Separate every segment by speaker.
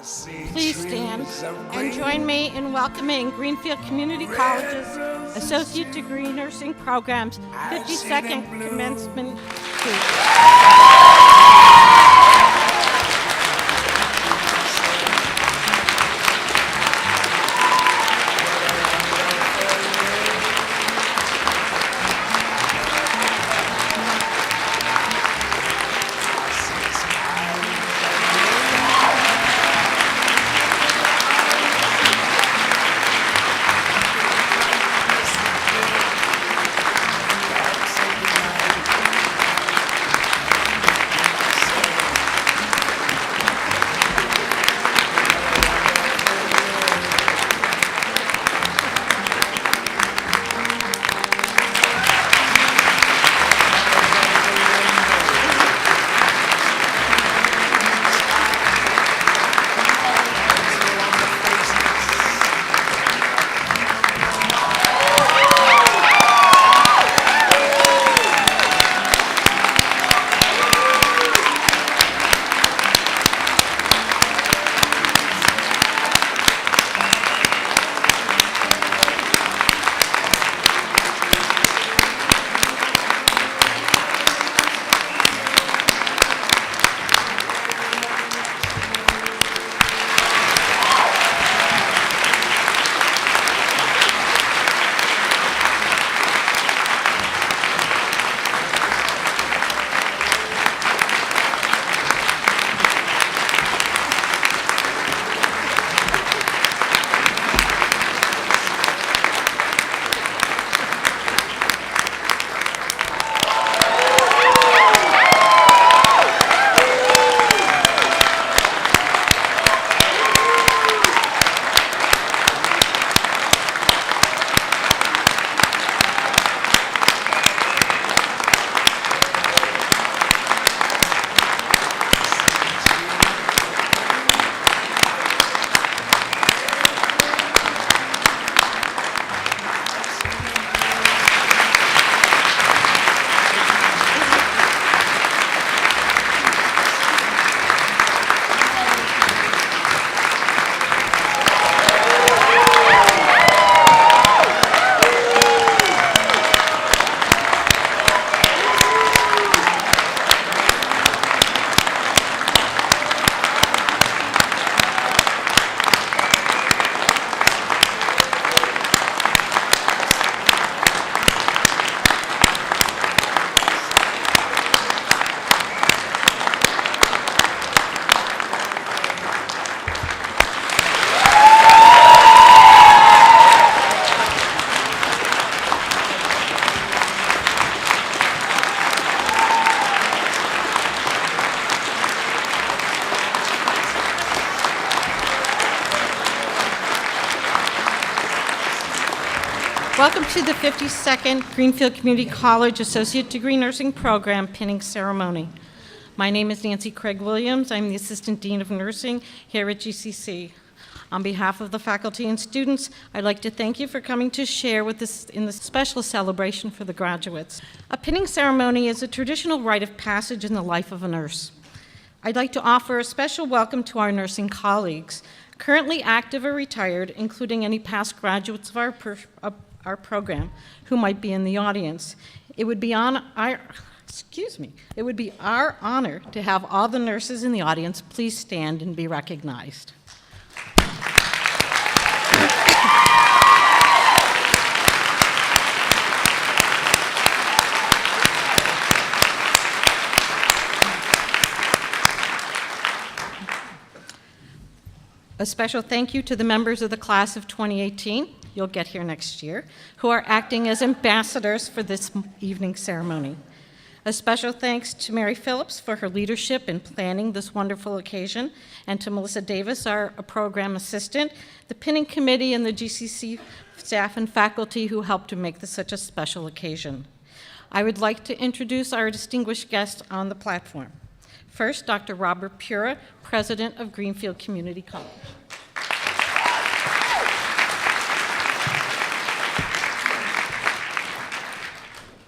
Speaker 1: Please stand and join me in welcoming Greenfield Community College's Associate Degree Nursing Program's 52nd Commencement Speech. Welcome to the 52nd Greenfield Community College Associate Degree Nursing Program pinning ceremony. My name is Nancy Craig Williams. I'm the Assistant Dean of Nursing here at GCC. On behalf of the faculty and students, I'd like to thank you for coming to share with us in the special celebration for the graduates. A pinning ceremony is a traditional rite of passage in the life of a nurse. I'd like to offer a special welcome to our nursing colleagues, currently active or retired, including any past graduates of our program who might be in the audience. It would be our honor to have all the nurses in the audience please stand and be recognized. A special thank you to the members of the class of 2018, you'll get here next year, who are acting as ambassadors for this evening's ceremony. A special thanks to Mary Phillips for her leadership in planning this wonderful occasion, and to Melissa Davis, our program assistant, the pinning committee, and the GCC staff and faculty who helped to make this such a special occasion. I would like to introduce our distinguished guests on the platform. First, Dr. Robert Pura, President of Greenfield Community College.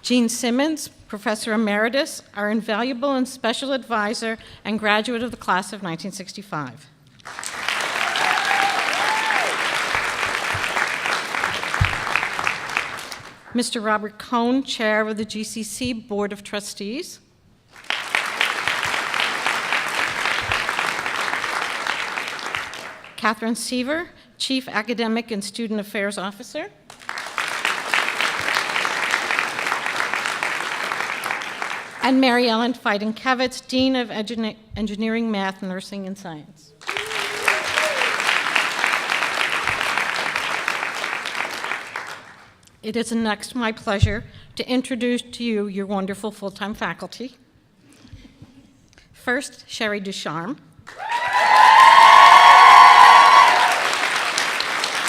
Speaker 1: Gene Simmons, Professor Emeritus, our invaluable and special advisor and graduate of the class of 1965. Mr. Robert Cohn, Chair of the GCC Board of Trustees. Catherine Seaver, Chief Academic and Student Affairs Officer. And Mary Ellen Feidenkevitz, Dean of Engineering, Math, Nursing, and Science. It is next my pleasure to introduce to you your wonderful full-time faculty. First, Sherry Ducharme.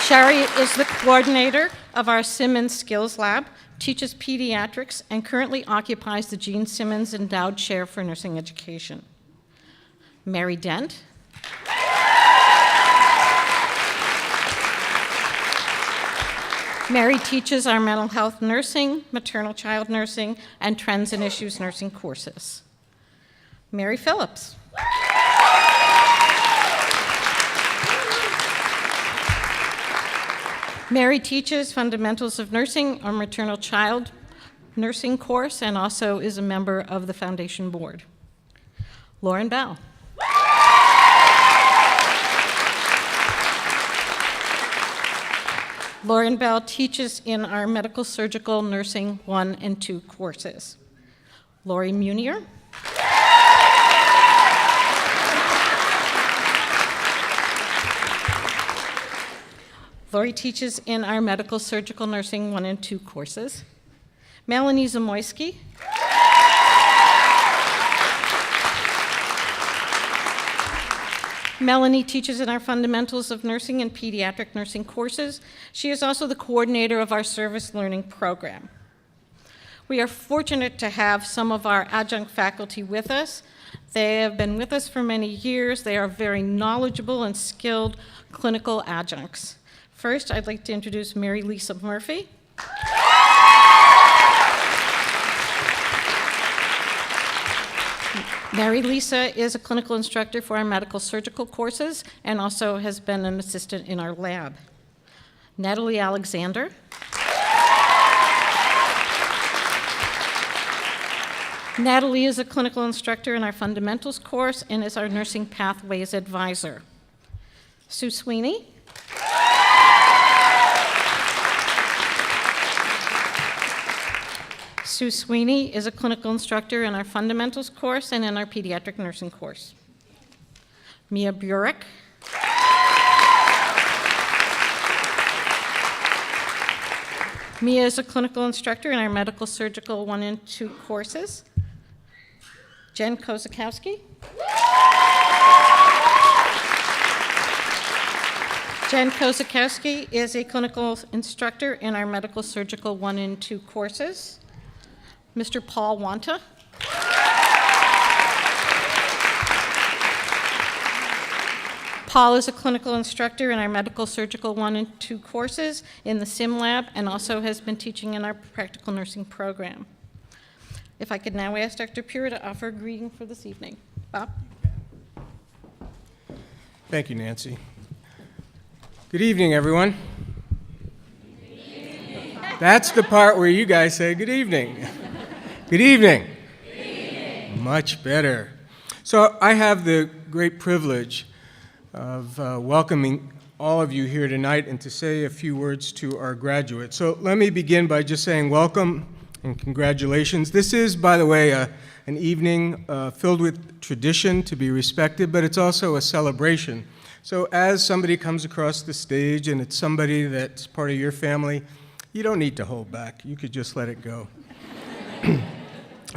Speaker 1: Sherry is the coordinator of our Simmons Skills Lab, teaches pediatrics, and currently occupies the Gene Simmons Endowed Chair for Nursing Education. Mary Dent. Mary teaches our mental health nursing, maternal child nursing, and trends and issues nursing courses. Mary Phillips. Mary teaches Fundamentals of Nursing, our maternal child nursing course, and also is a member of the Foundation Board. Lauren Bell. Lauren Bell teaches in our Medical Surgical Nursing 1 and 2 courses. Lori Munier. Lori teaches in our Medical Surgical Nursing 1 and 2 courses. Melanie Zamoyski. Melanie teaches in our Fundamentals of Nursing and Pediatric Nursing courses. She is also the coordinator of our Service Learning Program. We are fortunate to have some of our adjunct faculty with us. They have been with us for many years. They are very knowledgeable and skilled clinical adjuncts. First, I'd like to introduce Mary Lisa Murphy. Mary Lisa is a clinical instructor for our medical surgical courses and also has been an assistant in our lab. Natalie Alexander. Natalie is a clinical instructor in our fundamentals course and is our nursing pathways advisor. Sue Sweeney. Sue Sweeney is a clinical instructor in our fundamentals course and in our pediatric nursing course. Mia Burek. Mia is a clinical instructor in our medical surgical 1 and 2 courses. Jen Kozakowski. Jen Kozakowski is a clinical instructor in our medical surgical 1 and 2 courses. Mr. Paul Wanta. Paul is a clinical instructor in our medical surgical 1 and 2 courses in the Sim Lab and also has been teaching in our practical nursing program. If I could now ask Dr. Pura to offer a greeting for this evening. Bob?
Speaker 2: Thank you, Nancy. Good evening, everyone.
Speaker 3: Good evening.
Speaker 2: That's the part where you guys say good evening. Good evening.
Speaker 3: Good evening.
Speaker 2: Much better. So I have the great privilege of welcoming all of you here tonight and to say a few words to our graduates. So let me begin by just saying welcome and congratulations. This is, by the way, an evening filled with tradition to be respected, but it's also a celebration. So as somebody comes across the stage and it's somebody that's part of your family, you don't need to hold back. You could just let it go.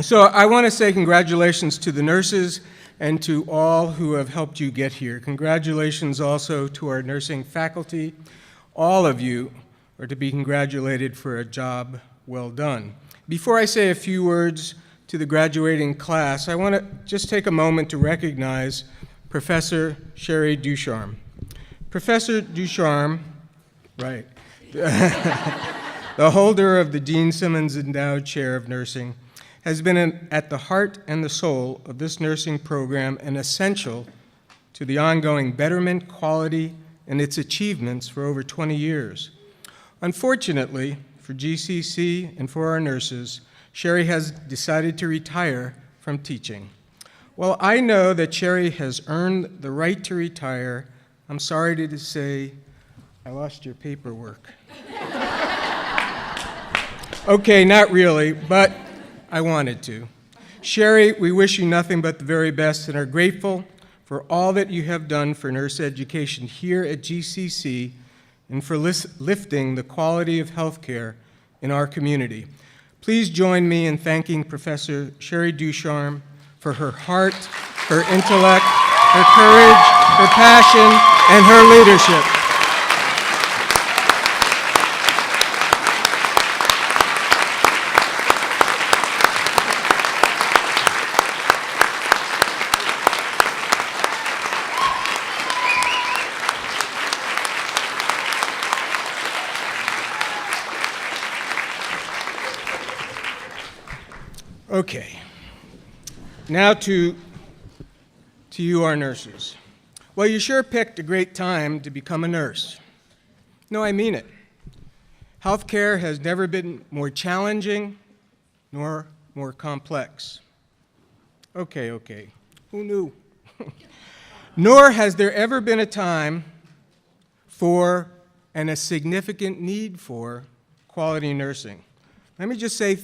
Speaker 2: So I want to say congratulations to the nurses and to all who have helped you get here. Congratulations also to our nursing faculty. All of you are to be congratulated for a job well done. Before I say a few words to the graduating class, I want to just take a moment to recognize Professor Sherry Ducharme. Professor Ducharme, right, the holder of the Gene Simmons Endowed Chair of Nursing, has been at the heart and the soul of this nursing program and essential to the ongoing betterment, quality, and its achievements for over 20 years. Unfortunately, for GCC and for our nurses, Sherry has decided to retire from teaching. Well, I know that Sherry has earned the right to retire. I'm sorry to say I lost your paperwork. Okay, not really, but I wanted to. Sherry, we wish you nothing but the very best and are grateful for all that you have done for nurse education here at GCC and for lifting the quality of healthcare in our community. Please join me in thanking Professor Sherry Ducharme for her heart, her intellect, her courage, her passion, and her leadership. Okay, now to you, our nurses. Well, you sure picked a great time to become a nurse. No, I mean it. Healthcare has never been more challenging nor more complex. Okay, who knew? Nor has there ever been a time for and a significant need for quality nursing. Let me just say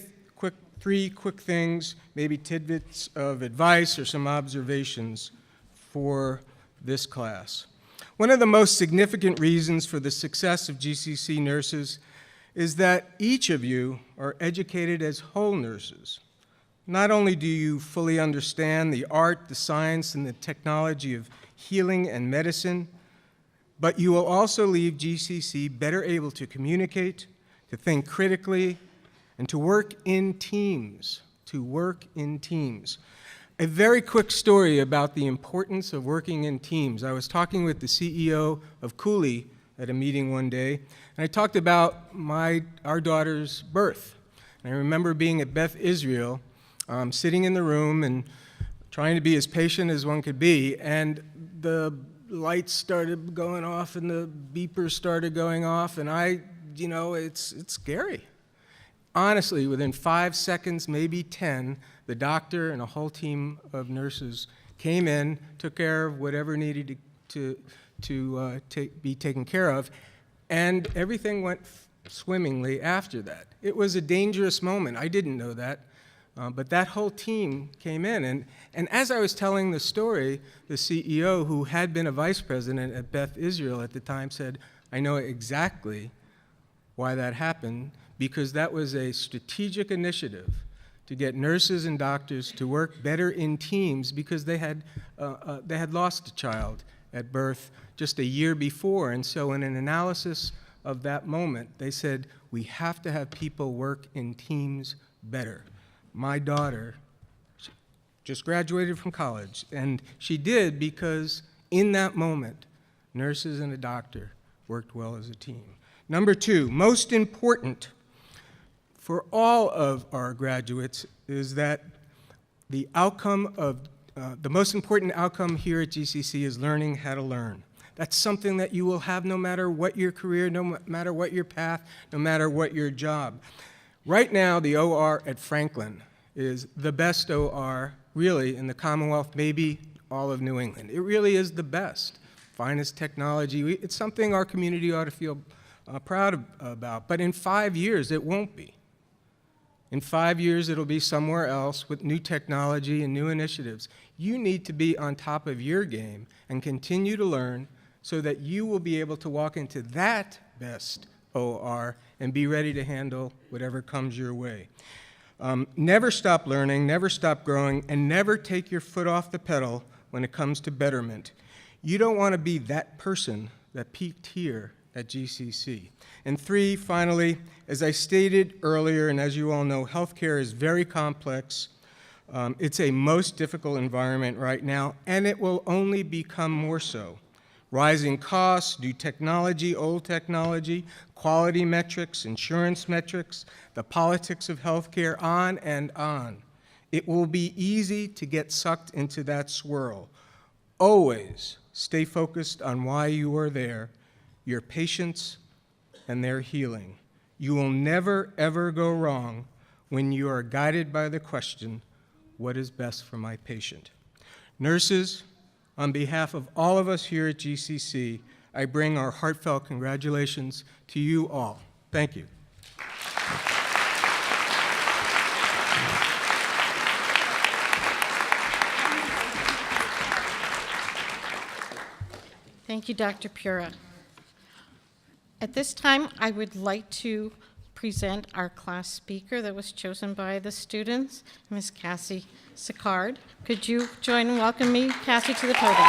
Speaker 2: three quick things, maybe tidbits of advice or some observations for this class. One of the most significant reasons for the success of GCC nurses is that each of you are educated as whole nurses. Not only do you fully understand the art, the science, and the technology of healing and medicine, but you will also leave GCC better able to communicate, to think critically, and to work in teams, A very quick story about the importance of working in teams. I was talking with the CEO of Cooley at a meeting one day, and I talked about our daughter's birth. And I remember being at Beth Israel, sitting in the room and trying to be as patient as one could be, and the lights started going off and the beepers started going off, and it's scary. Honestly, within 5 seconds, maybe 10, the doctor and a whole team of nurses came in, took care of whatever needed to be taken care of, and everything went swimmingly after that. It was a dangerous moment. I didn't know that, but that whole team came in. And as I was telling the story, the CEO, who had been a vice president at Beth Israel at the time, said, "I know exactly why that happened, because that was a strategic initiative to get nurses and doctors to work better in teams because they had lost a child at birth just a year before." And so in an analysis of that moment, they said, we have to have people work in teams better. My daughter just graduated from college, and she did because in that moment, nurses and a doctor worked well as a team. Number two, most important for all of our graduates is that the most important outcome here at GCC is learning how to learn. That's something that you will have no matter what your career, no matter what your path, no matter what your job. Right now, the OR at Franklin is the best OR, really, in the Commonwealth, maybe all of New England. It really is the best, finest technology. It's something our community ought to feel proud about. But in 5 years, it won't be. In 5 years, it'll be somewhere else with new technology and new initiatives. You need to be on top of your game and continue to learn so that you will be able to walk into that best OR and be ready to handle whatever comes your way. Never stop learning, never stop growing, and never take your foot off the pedal when it comes to betterment. You don't want to be that person that peaked here at GCC. And three, finally, as I stated earlier, and as you all know, healthcare is very complex. It's a most difficult environment right now, and it will only become more so. Rising costs, new technology, old technology, quality metrics, insurance metrics, the politics of healthcare, on and on. It will be easy to get sucked into that swirl. Always stay focused on why you are there, your patients and their healing. You will never, ever go wrong when you are guided by the question, what is best for my patient? Nurses, on behalf of all of us here at GCC, I bring our heartfelt congratulations to you all. Thank you.
Speaker 1: Thank you, Dr. Pura. At this time, I would like to present our class speaker that was chosen by the students, Ms. Cassie Sicard. Could you join and welcome me, Cassie, to the podium?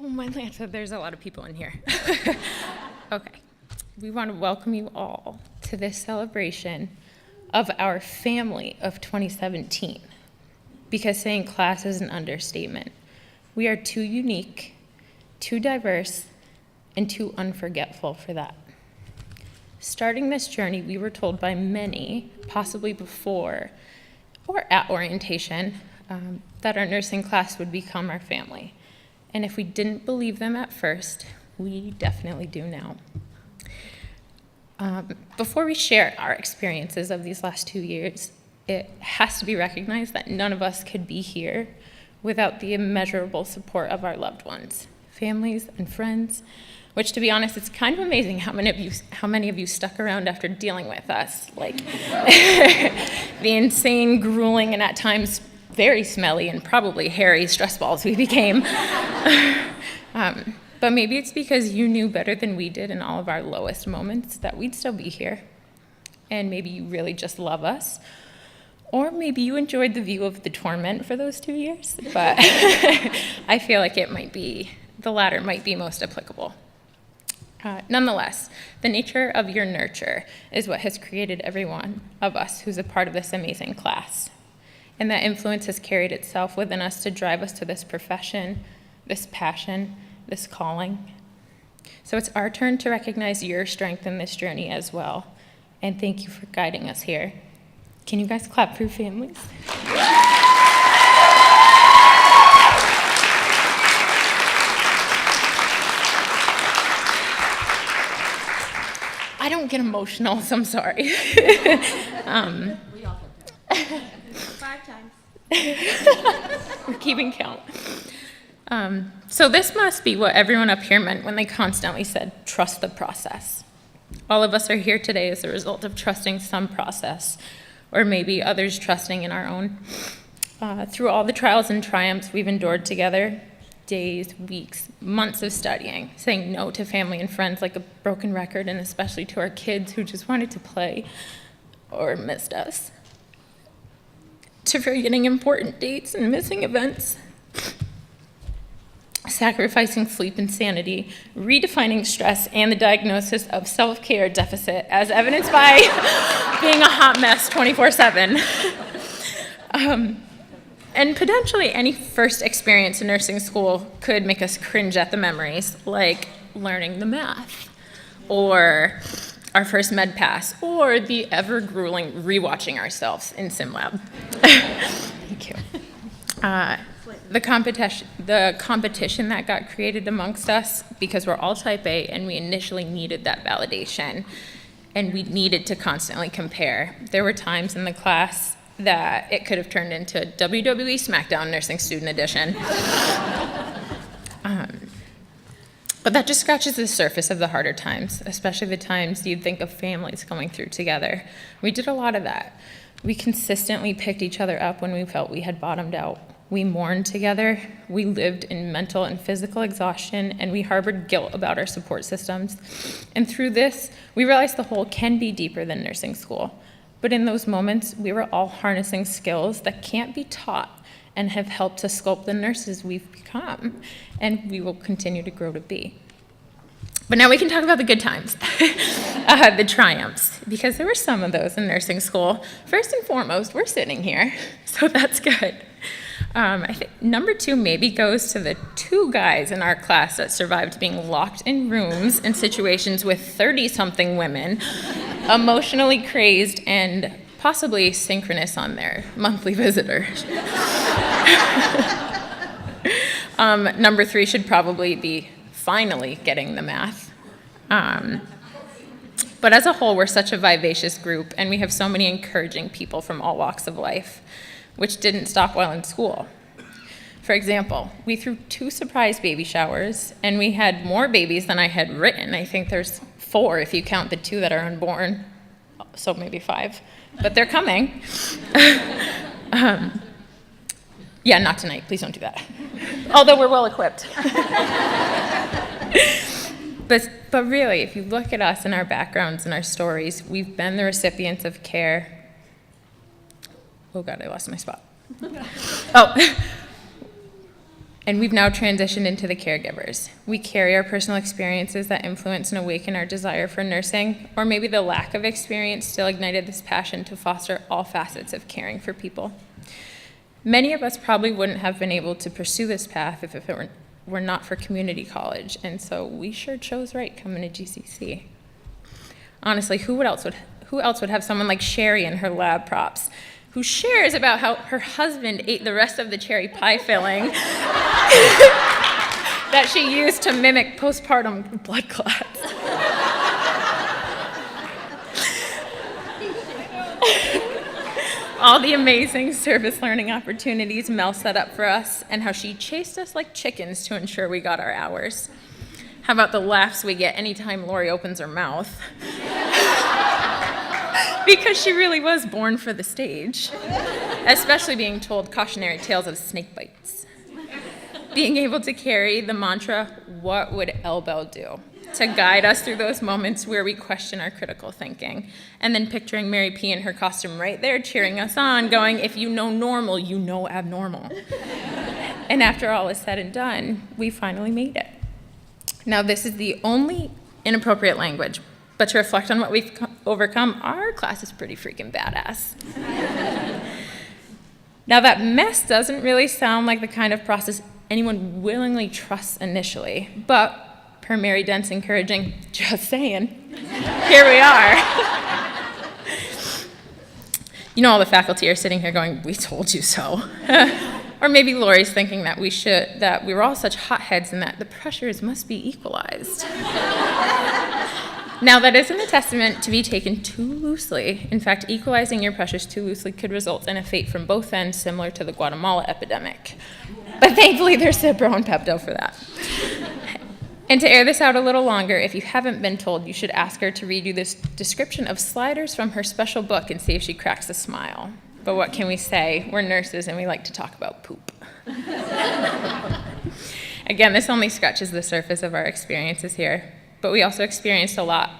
Speaker 4: Oh, my Lanta, there's a lot of people in here. Okay, we want to welcome you all to this celebration of our family of 2017, because saying class is an understatement. We are too unique, too diverse, and too unforgetful for that. Starting this journey, we were told by many, possibly before or at orientation, that our nursing class would become our family. And if we didn't believe them at first, we definitely do now. Before we share our experiences of these last 2 years, it has to be recognized that none of us could be here without the immeasurable support of our loved ones, families, and friends, which, to be honest, it's kind of amazing how many of you stuck around after dealing with us. Like, the insane, grueling, and at times very smelly and probably hairy stress balls we became. But maybe it's because you knew better than we did in all of our lowest moments that we'd still be here. And maybe you really just love us. Or maybe you enjoyed the view of the torment for those 2 years. But I feel like the latter might be most applicable. Nonetheless, the nature of your nurture is what has created every one of us who's a part of this amazing class. And that influence has carried itself within us to drive us to this profession, this passion, this calling. So it's our turn to recognize your strength in this journey as well. And thank you for guiding us here. Can you guys clap for your families? I don't get emotional, so I'm sorry.
Speaker 3: We all did. 5 times.
Speaker 4: We're keeping count. So this must be what everyone up here meant when they constantly said, trust the process. All of us are here today as a result of trusting some process, or maybe others trusting in our own. Through all the trials and triumphs we've endured together, days, weeks, months of studying, saying no to family and friends like a broken record, and especially to our kids who just wanted to play or missed us, to forgetting important dates and missing events, sacrificing sleep and sanity, redefining stress and the diagnosis of self-care deficit as evidenced by being a hot mess 24/7. And potentially any first experience in nursing school could make us cringe at the memories, like learning the math, or our first med pass, or the ever-grueling rewatching ourselves in SimLab. Thank you. The competition that got created amongst us, because we're all type A and we initially needed that validation, and we needed to constantly compare. There were times in the class that it could have turned into WWE SmackDown Nursing Student Edition. But that just scratches the surface of the harder times, especially the times you'd think of families going through together. We did a lot of that. We consistently picked each other up when we felt we had bottomed out. We mourned together, we lived in mental and physical exhaustion, and we harbored guilt about our support systems. And through this, we realized the whole can be deeper than nursing school. But in those moments, we were all harnessing skills that can't be taught and have helped to sculpt the nurses we've become, and we will continue to grow to be. But now we can talk about the good times, the triumphs, because there were some of those in nursing school. First and foremost, we're sitting here, so that's good. I think number 2 maybe goes to the 2 guys in our class that survived being locked in rooms in situations with 30-something women, emotionally crazed and possibly synchronous on their monthly visitors. Number 3 should probably be finally getting the math. But as a whole, we're such a vivacious group, and we have so many encouraging people from all walks of life, which didn't stop while in school. For example, we threw 2 surprise baby showers, and we had more babies than I had written. I think there's 4 if you count the 2 that are unborn, so maybe 5, but they're coming. Yeah, not tonight, please don't do that. Although we're well equipped. But really, if you look at us and our backgrounds and our stories, we've been the recipients of care. Oh God, I lost my spot. Oh, and we've now transitioned into the caregivers. We carry our personal experiences that influence and awaken our desire for nursing, or maybe the lack of experience still ignited this passion to foster all facets of caring for people. Many of us probably wouldn't have been able to pursue this path if it were not for community college, and so we sure chose right coming to GCC. Honestly, who else would have someone like Sherry and her lab props, who shares about how her husband ate the rest of the cherry pie filling that she used to mimic postpartum blood clots. All the amazing service learning opportunities Mel set up for us, and how she chased us like chickens to ensure we got our hours. How about the laughs we get anytime Lori opens her mouth? Because she really was born for the stage, especially being told cautionary tales of snake bites. Being able to carry the mantra, "What would Elbel do?" to guide us through those moments where we question our critical thinking. And then picturing Mary P. in her costume right there cheering us on, going, "If you know normal, you know abnormal." And after all is said and done, we finally made it. Now, this is the only inappropriate language, but to reflect on what we've overcome, our class is pretty freaking badass. Now, that mess doesn't really sound like the kind of process anyone willingly trusts initially, but per Mary Dent's encouraging, "Just saying," here we are. You know, all the faculty are sitting here going, "We told you so." Or maybe Lori's thinking that we were all such hotheads and that the pressures must be equalized. Now, that isn't a testament to be taken too loosely. In fact, equalizing your pressures too loosely could result in a fate from both ends similar to the Guatemala epidemic. But thankfully, there's Cipro and Pepto for that. And to air this out a little longer, if you haven't been told, you should ask her to read you this description of sliders from her special book and see if she cracks a smile. But what can we say? We're nurses and we like to talk about poop. Again, this only scratches the surface of our experiences here, but we also experienced a lot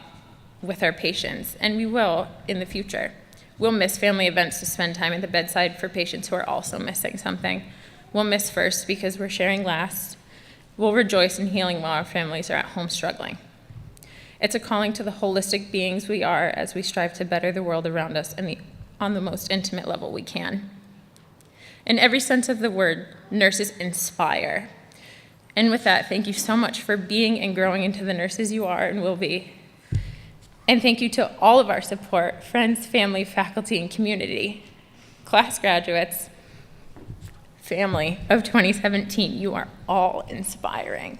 Speaker 4: with our patients, and we will in the future. We'll miss family events to spend time at the bedside for patients who are also missing something. We'll miss first because we're sharing last. We'll rejoice in healing while our families are at home struggling. It's a calling to the holistic beings we are as we strive to better the world around us on the most intimate level we can. In every sense of the word, nurses inspire. And with that, thank you so much for being and growing into the nurses you are and will be. And thank you to all of our support, friends, family, faculty, and community. Class graduates, family of 2017, you are all inspiring.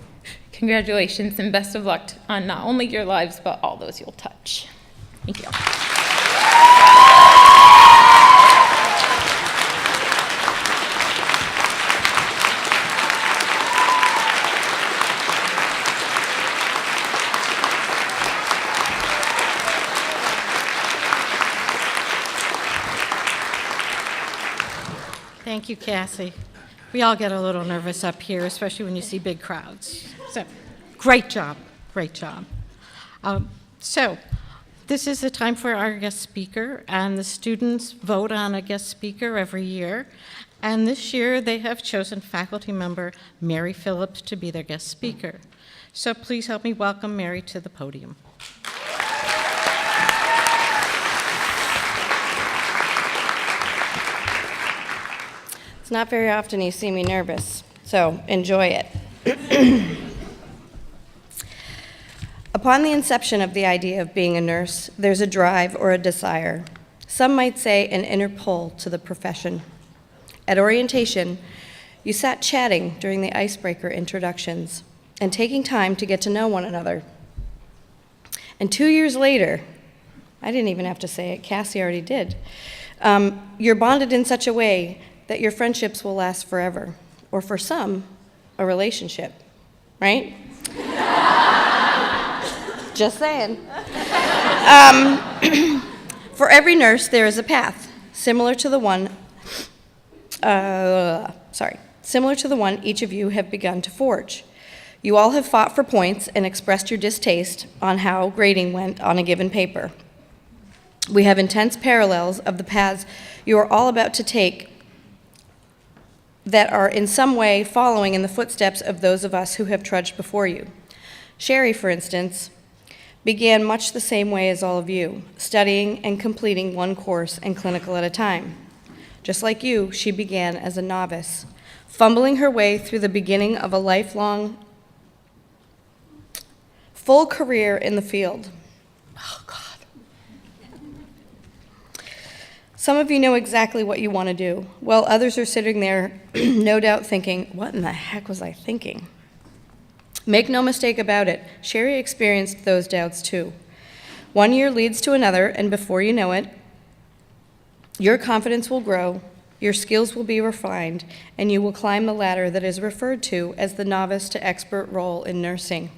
Speaker 4: Congratulations and best of luck on not only your lives, but all those you'll touch. Thank you.
Speaker 1: Thank you, Cassie. We all get a little nervous up here, especially when you see big crowds. So, great job, great job. So, this is the time for our guest speaker, and the students vote on a guest speaker every year. And this year, they have chosen faculty member Mary Phillips to be their guest speaker. So please help me welcome Mary to the podium.
Speaker 3: It's not very often you see me nervous, so enjoy it. Upon the inception of the idea of being a nurse, there's a drive or a desire. Some might say an inner pull to the profession. At orientation, you sat chatting during the icebreaker introductions and taking time to get to know one another. And 2 years later, I didn't even have to say it, Cassie already did, you're bonded in such a way that your friendships will last forever, or for some, a relationship, right? Just saying. For every nurse, there is a path, similar to the one each of you have begun to forge. You all have fought for points and expressed your distaste on how grading went on a given paper. We have intense parallels of the paths you are all about to take that are in some way following in the footsteps of those of us who have trudged before you. Sherry, for instance, began much the same way as all of you, studying and completing one course and clinical at a time. Just like you, she began as a novice, fumbling her way through the beginning of a lifelong, full career in the field. Oh, God. Some of you know exactly what you want to do, while others are sitting there, no doubt thinking, what in the heck was I thinking? Make no mistake about it, Sherry experienced those doubts too. 1 year leads to another, and before you know it, your confidence will grow, your skills will be refined, and you will climb the ladder that is referred to as the novice to expert role in nursing.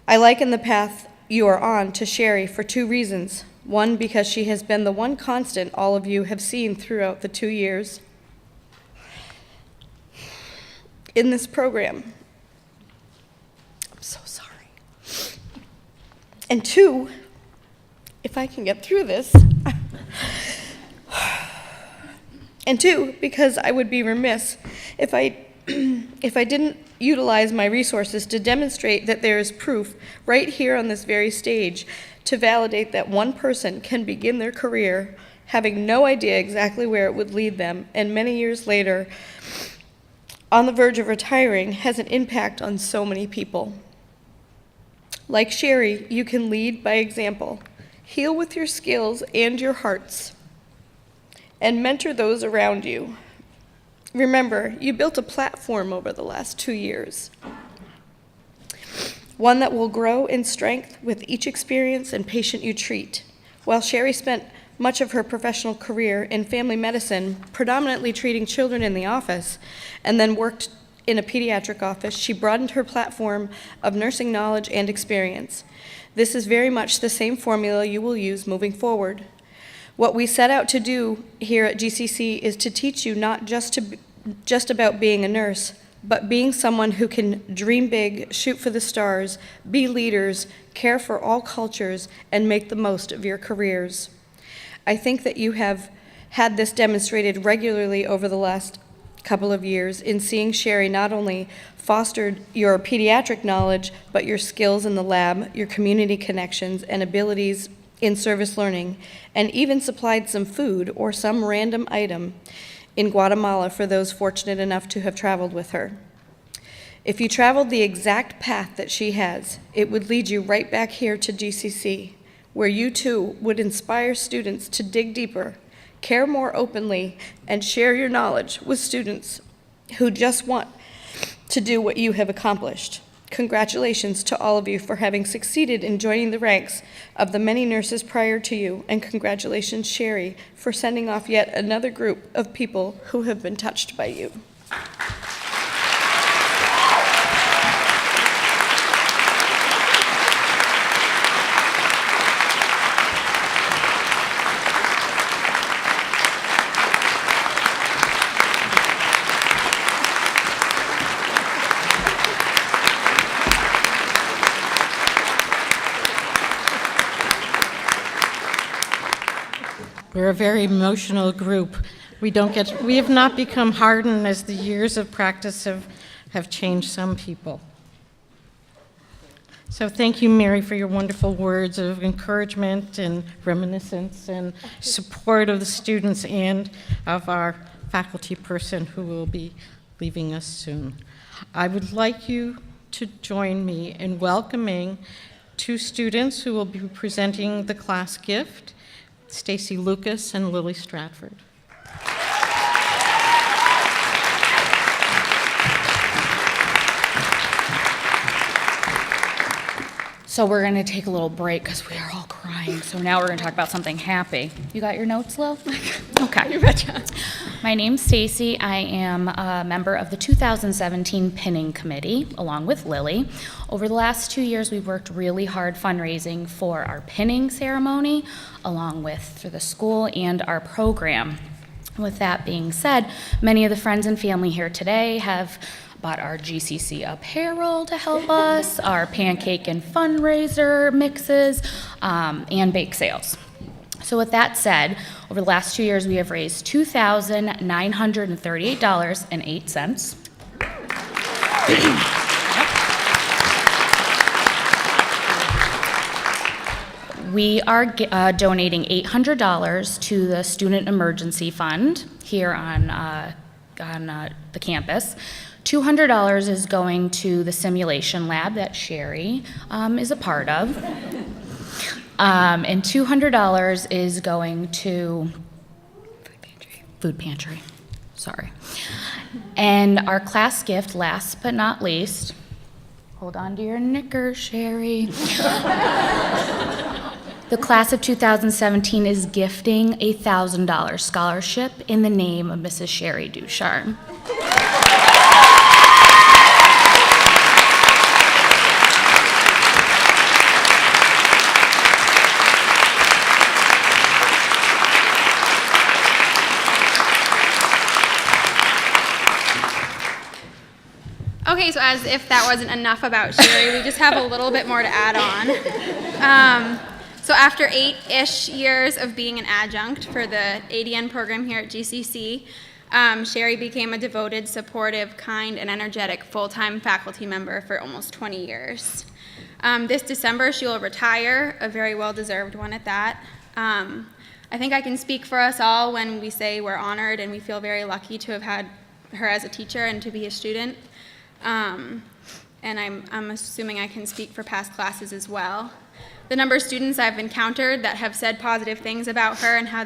Speaker 3: I liken the path you are on to Sherry for 2 reasons. One, because she has been the one constant all of you have seen throughout the 2 years in this program. I'm so sorry. And 2, if I can get through this, and 2, because I would be remiss if I didn't utilize my resources to demonstrate that there is proof right here on this very stage to validate that one person can begin their career having no idea exactly where it would lead them, and many years later, on the verge of retiring, has an impact on so many people. Like Sherry, you can lead by example, heal with your skills and your hearts, and mentor those around you. Remember, you built a platform over the last 2 years, one that will grow in strength with each experience and patient you treat. While Sherry spent much of her professional career in family medicine, predominantly treating children in the office, and then worked in a pediatric office, she broadened her platform of nursing knowledge and experience. This is very much the same formula you will use moving forward. What we set out to do here at GCC is to teach you not just about being a nurse, but being someone who can dream big, shoot for the stars, be leaders, care for all cultures, and make the most of your careers. I think that you have had this demonstrated regularly over the last couple of years in seeing Sherry not only fostered your pediatric knowledge, but your skills in the lab, your community connections, and abilities in service learning, and even supplied some food or some random item in Guatemala for those fortunate enough to have traveled with her. If you traveled the exact path that she has, it would lead you right back here to GCC, where you too would inspire students to dig deeper, care more openly, and share your knowledge with students who just want to do what you have accomplished. Congratulations to all of you for having succeeded in joining the ranks of the many nurses prior to you, and congratulations, Sherry, for sending off yet another group of people who have been touched by you.
Speaker 1: We're a very emotional group. We have not become hardened as the years of practice have changed some people. So thank you, Mary, for your wonderful words of encouragement and reminiscence and support of the students and of our faculty person who will be leaving us soon. I would like you to join me in welcoming two students who will be presenting the class gift, Stacy Lucas and Lily Stratford.
Speaker 5: So we're going to take a little break because we are all crying. So now we're going to talk about something happy. You got your notes, Lil? Okay. You betcha. My name's Stacy. I am a member of the 2017 Pinning Committee, along with Lily. Over the last 2 years, we've worked really hard fundraising for our pinning ceremony, along with through the school and our program. With that being said, many of the friends and family here today have bought our GCC apparel to help us, our pancake and fundraiser mixes, and bake sales. So with that said, over the last 2 years, we have raised $2,938.08. We are donating $800 to the Student Emergency Fund here on the campus. $200 is going to the simulation lab that Sherry is a part of. And $200 is going to food pantry. Sorry. And our class gift, last but not least, hold on to your knickers, Sherry. The class of 2017 is gifting a $1,000 scholarship in the name of Mrs. Sherry Ducharme.
Speaker 6: Okay, so as if that wasn't enough about Sherry, we just have a little bit more to add on. So after 8-ish years of being an adjunct for the ADN program here at GCC, Sherry became a devoted, supportive, kind, and energetic full-time faculty member for almost 20 years. This December, she will retire, a very well-deserved one at that. I think I can speak for us all when we say we're honored and we feel very lucky to have had her as a teacher and to be a student. And I'm assuming I can speak for past classes as well. The number of students I've encountered that have said positive things about her and how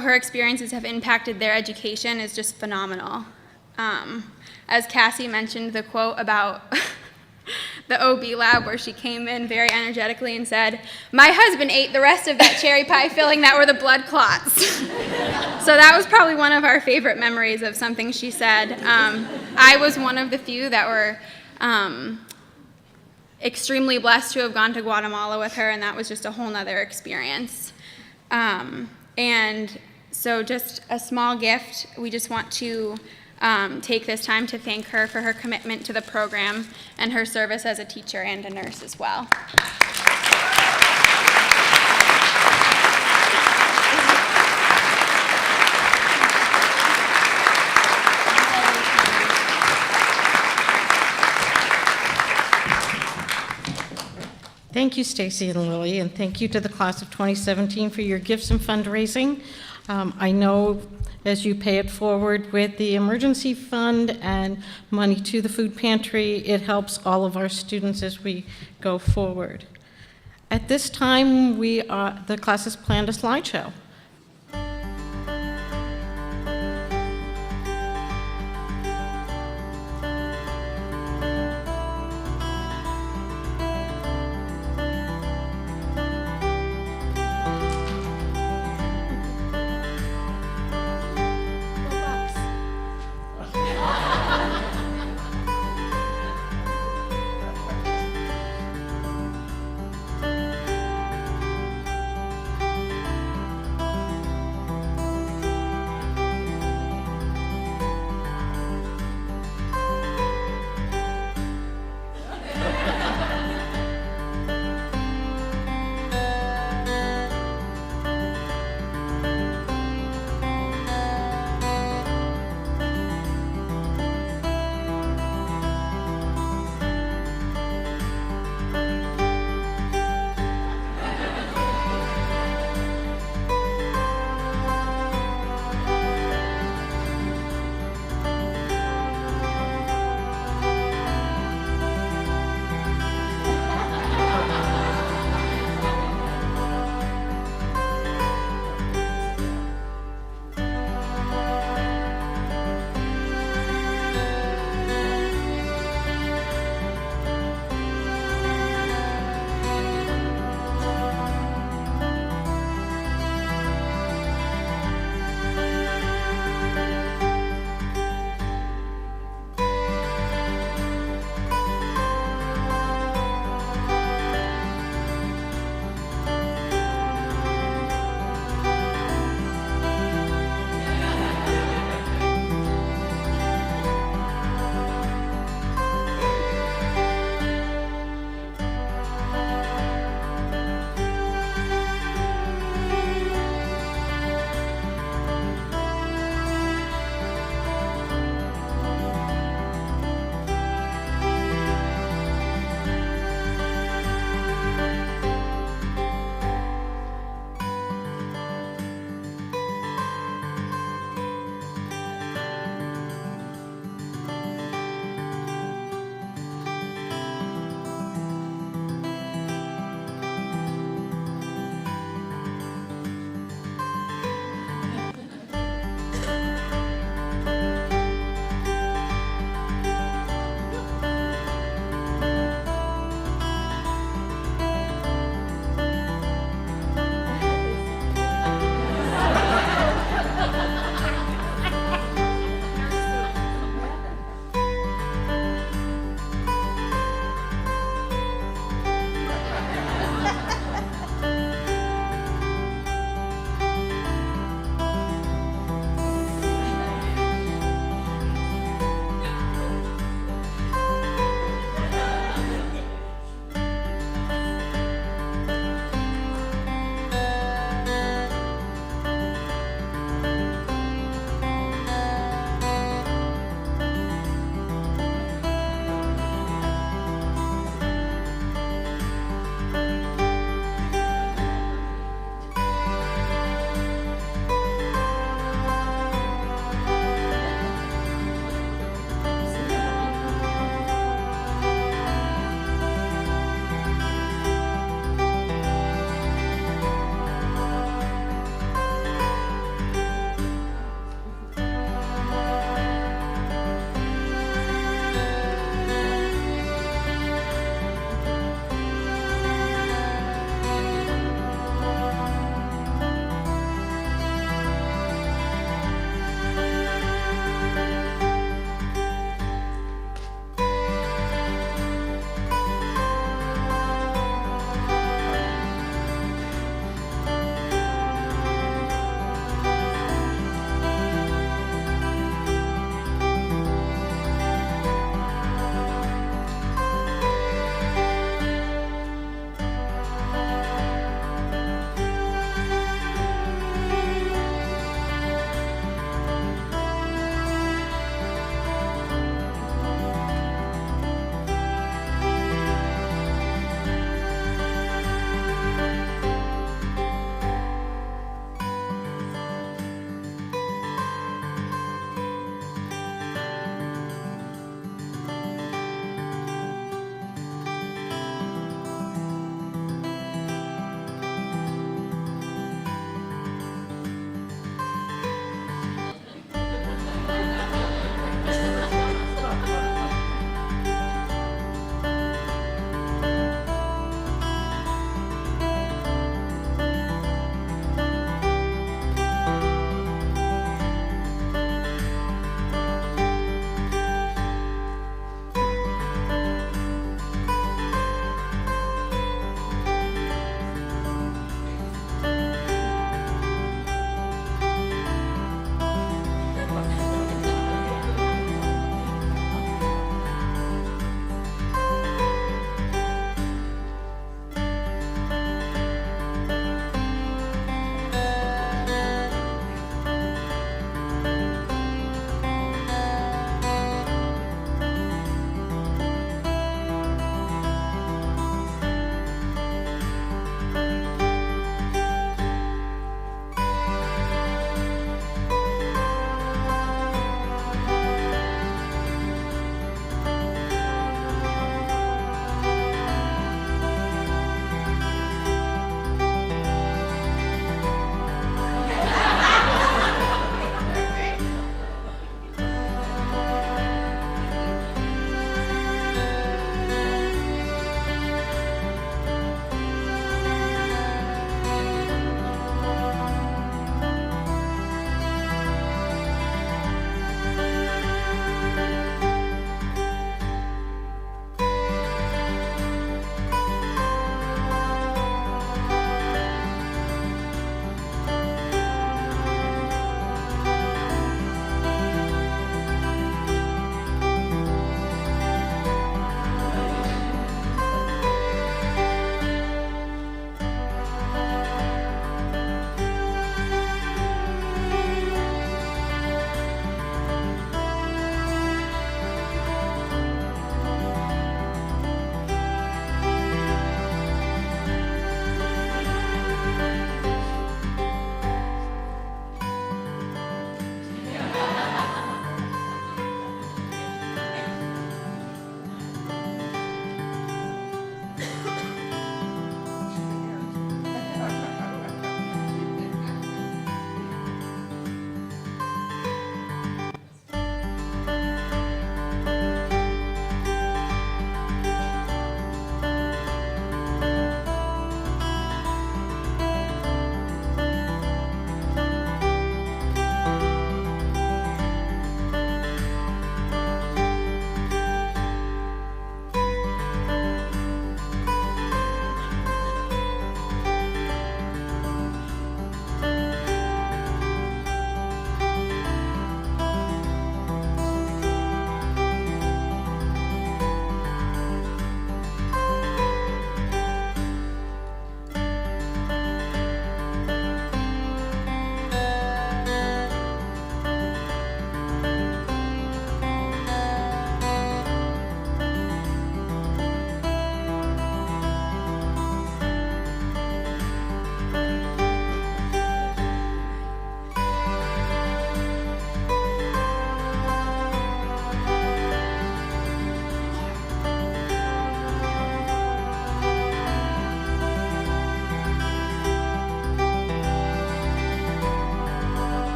Speaker 6: her experiences have impacted their education is just phenomenal. As Cassie mentioned, the quote about the OB lab where she came in very energetically and said, "My husband ate the rest of that cherry pie filling that were the blood clots." So that was probably one of our favorite memories of something she said. I was one of the few that were extremely blessed to have gone to Guatemala with her, and that was just a whole nother experience. And so just a small gift, we just want to take this time to thank her for her commitment to the program and her service as a teacher and a nurse as well.
Speaker 1: Thank you, Stacy and Lily, and thank you to the class of 2017 for your gifts and fundraising. I know as you pay it forward with the emergency fund and money to the food pantry, it helps all of our students as we go forward. At this time, the class has planned a slideshow.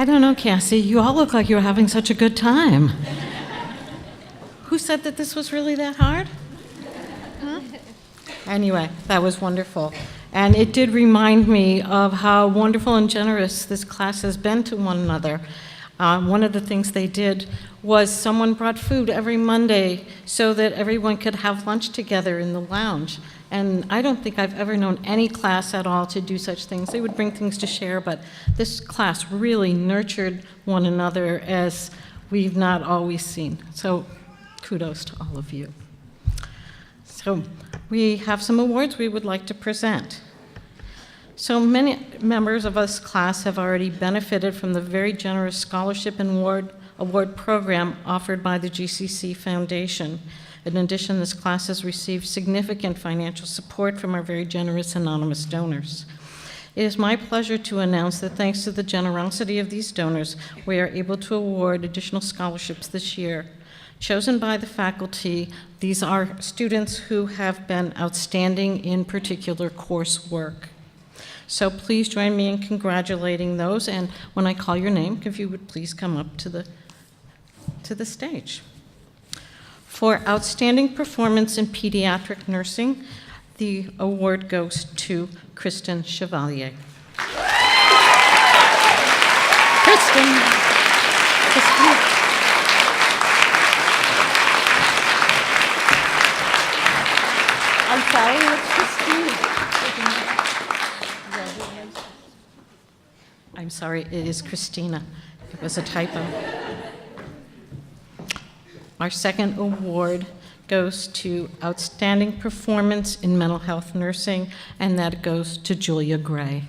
Speaker 1: I don't know, Cassie. You all look like you were having such a good time. Who said that this was really that hard? Huh? Anyway, that was wonderful. And it did remind me of how wonderful and generous this class has been to one another. One of the things they did was someone brought food every Monday so that everyone could have lunch together in the lounge. And I don't think I've ever known any class at all to do such things. They would bring things to share, but this class really nurtured one another as we've not always seen. So kudos to all of you. So we have some awards we would like to present. So many members of this class have already benefited from the very generous scholarship and award program offered by the GCC Foundation. In addition, this class has received significant financial support from our very generous anonymous donors. It is my pleasure to announce that thanks to the generosity of these donors, we are able to award additional scholarships this year. Chosen by the faculty, these are students who have been outstanding in particular coursework. So please join me in congratulating those, and when I call your name, if you would please come up to the stage. For outstanding performance in pediatric nursing, the award goes to Kristen Chevalier. Kristen. I'm sorry, it's Christine. I'm sorry, it is Christina. It was a typo. Our second award goes to Outstanding Performance in Mental Health Nursing, and that goes to Julia Gray.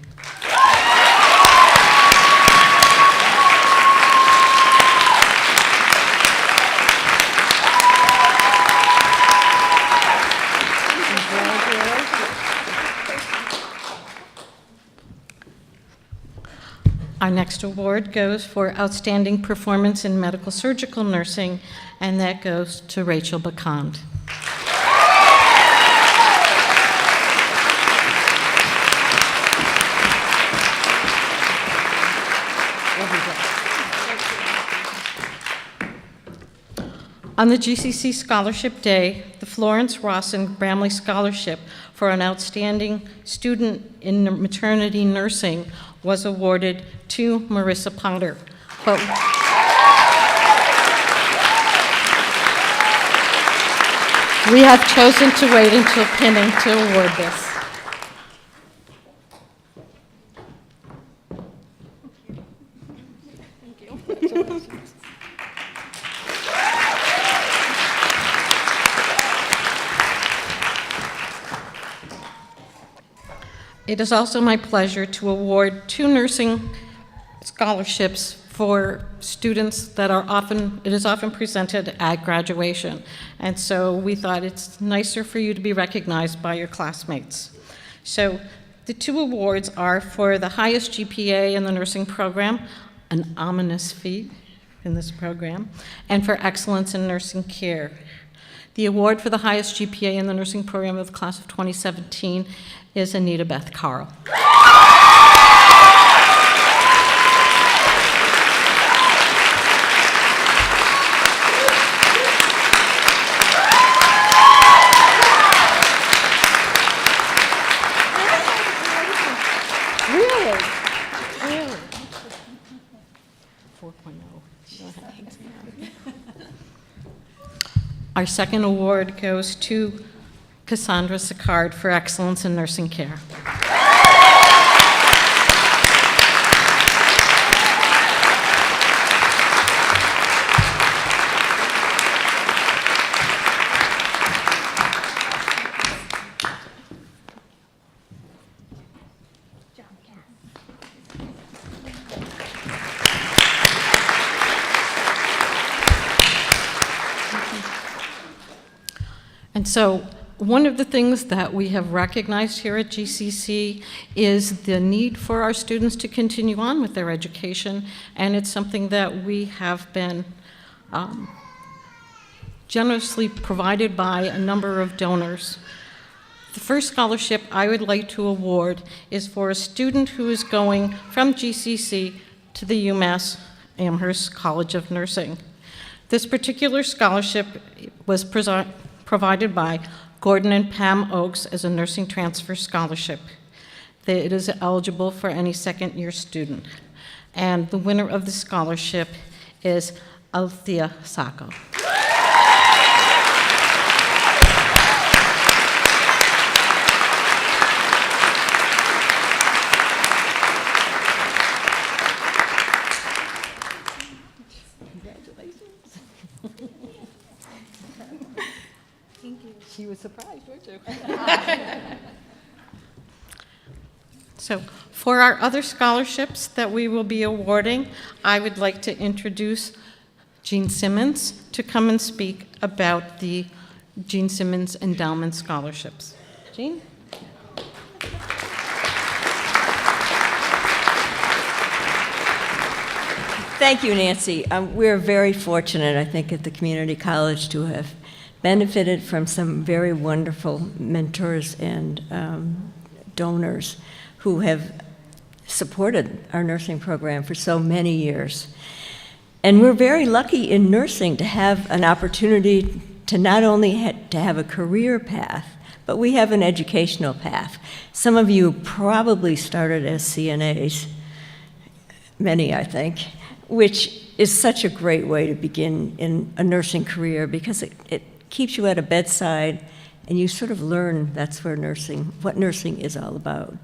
Speaker 1: Our next award goes for Outstanding Performance in Medical Surgical Nursing, and that goes to Rachel Bacond. On the GCC Scholarship Day, the Florence Rawson Bramley Scholarship for an outstanding student in maternity nursing was awarded to Marissa Potter. But we have chosen to wait until pinning to award this. It is also my pleasure to award 2 nursing scholarships for students that are often presented at graduation. And so we thought it's nicer for you to be recognized by your classmates. So the 2 awards are for the highest GPA in the nursing program, an ominous feat in this program, and for excellence in nursing care. The award for the highest GPA in the nursing program of the class of 2017 is Anita Beth Carl. Really? 4.0. Go ahead. Our second award goes to Cassandra Sicard for excellence in nursing care. And so one of the things that we have recognized here at GCC is the need for our students to continue on with their education, and it's something that we have been generously provided by a number of donors. The first scholarship I would like to award is for a student who is going from GCC to the UMass Amherst College of Nursing. This particular scholarship was provided by Gordon and Pam Oakes as a nursing transfer scholarship. It is eligible for any second-year student. And the winner of the scholarship is Althea Sacco.
Speaker 7: She was surprised, weren't you?
Speaker 1: So for our other scholarships that we will be awarding, I would like to introduce Gene Simmons to come and speak about the Gene Simmons Endowment Scholarships. Gene?
Speaker 8: Thank you, Nancy. We're very fortunate, I think, at the community college to have benefited from some very wonderful mentors and donors who have supported our nursing program for so many years. And we're very lucky in nursing to have an opportunity to not only to have a career path, but we have an educational path. Some of you probably started as CNAs, many, I think, which is such a great way to begin in a nursing career because it keeps you at a bedside and you sort of learn that's where what nursing is all about.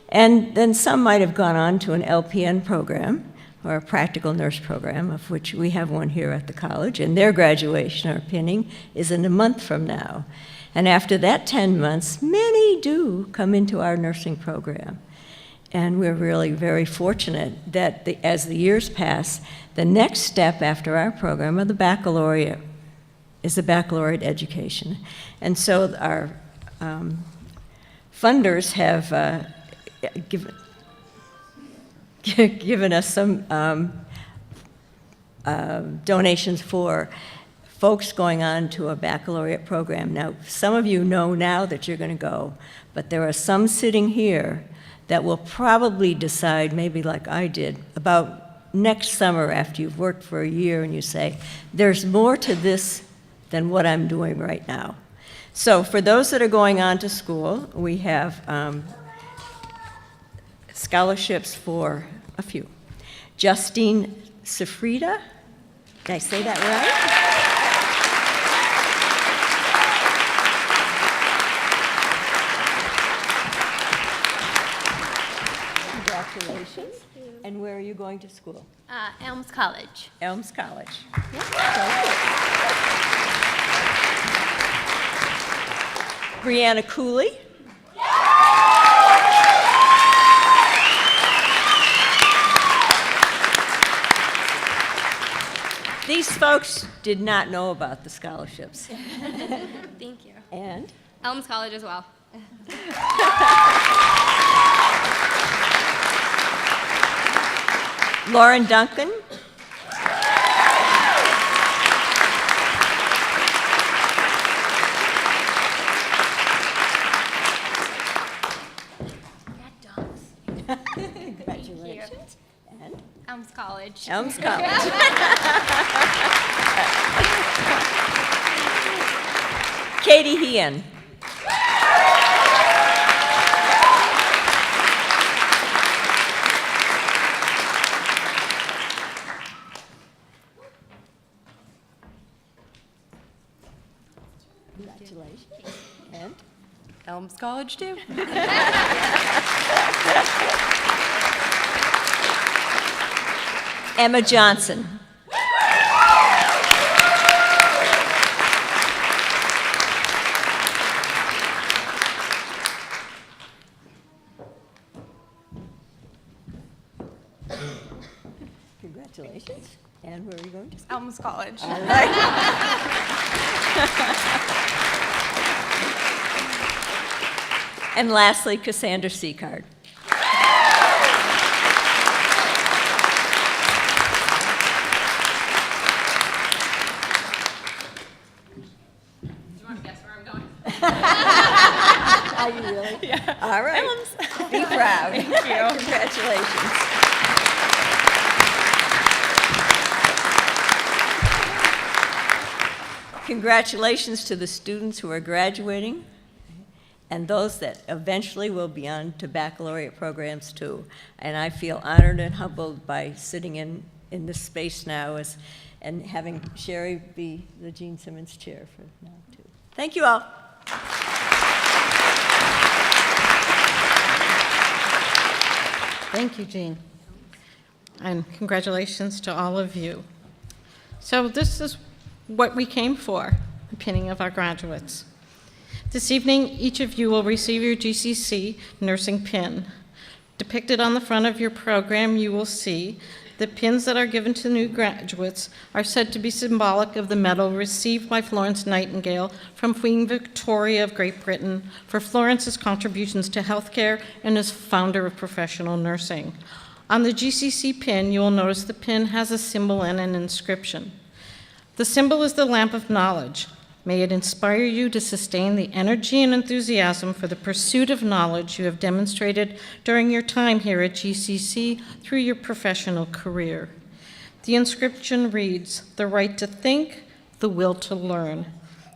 Speaker 8: And then some might have gone on to an LPN program or a practical nurse program, of which we have one here at the college, and their graduation or pinning is in a month from now. And after that 10 months, many do come into our nursing program. And we're really very fortunate that as the years pass, the next step after our program is the baccalaureate education. And so our funders have given us some donations for folks going on to a baccalaureate program. Now, some of you know now that you're going to go, but there are some sitting here that will probably decide, maybe like I did, about next summer after you've worked for a year and you say, there's more to this than what I'm doing right now. So for those that are going on to school, we have scholarships for a few. Justine Sifrida, did I say that right? Congratulations. And where are you going to school?
Speaker 9: Elms College.
Speaker 8: Elms College. Brianna Cooley. These folks did not know about the scholarships.
Speaker 9: Thank you.
Speaker 8: And?
Speaker 9: Elms College as well.
Speaker 8: Lauren Duncan. Congratulations. And?
Speaker 9: Elms College.
Speaker 8: Elms College. Katie Hean. Congratulations. And?
Speaker 7: Elms College, too.
Speaker 8: Emma Johnson. Congratulations. And where are you going to school?
Speaker 9: Elms College.
Speaker 8: All right. And lastly, Cassandra Seacard. Are you really? Yeah. All right. Be proud. Thank you. Congratulations. Congratulations to the students who are graduating and those that eventually will be on to baccalaureate programs too. And I feel honored and humbled by sitting in this space now and having Sherry be the Gene Simmons Chair for now too. Thank you all.
Speaker 1: Thank you, Jean. And congratulations to all of you. So this is what we came for, the pinning of our graduates. This evening, each of you will receive your GCC nursing pin. Depicted on the front of your program, you will see the pins that are given to new graduates are said to be symbolic of the medal received by Florence Nightingale from Queen Victoria of Great Britain for Florence's contributions to healthcare and as founder of professional nursing. On the GCC pin, you will notice the pin has a symbol and an inscription. The symbol is the lamp of knowledge. May it inspire you to sustain the energy and enthusiasm for the pursuit of knowledge you have demonstrated during your time here at GCC through your professional career. The inscription reads, "The right to think, the will to learn."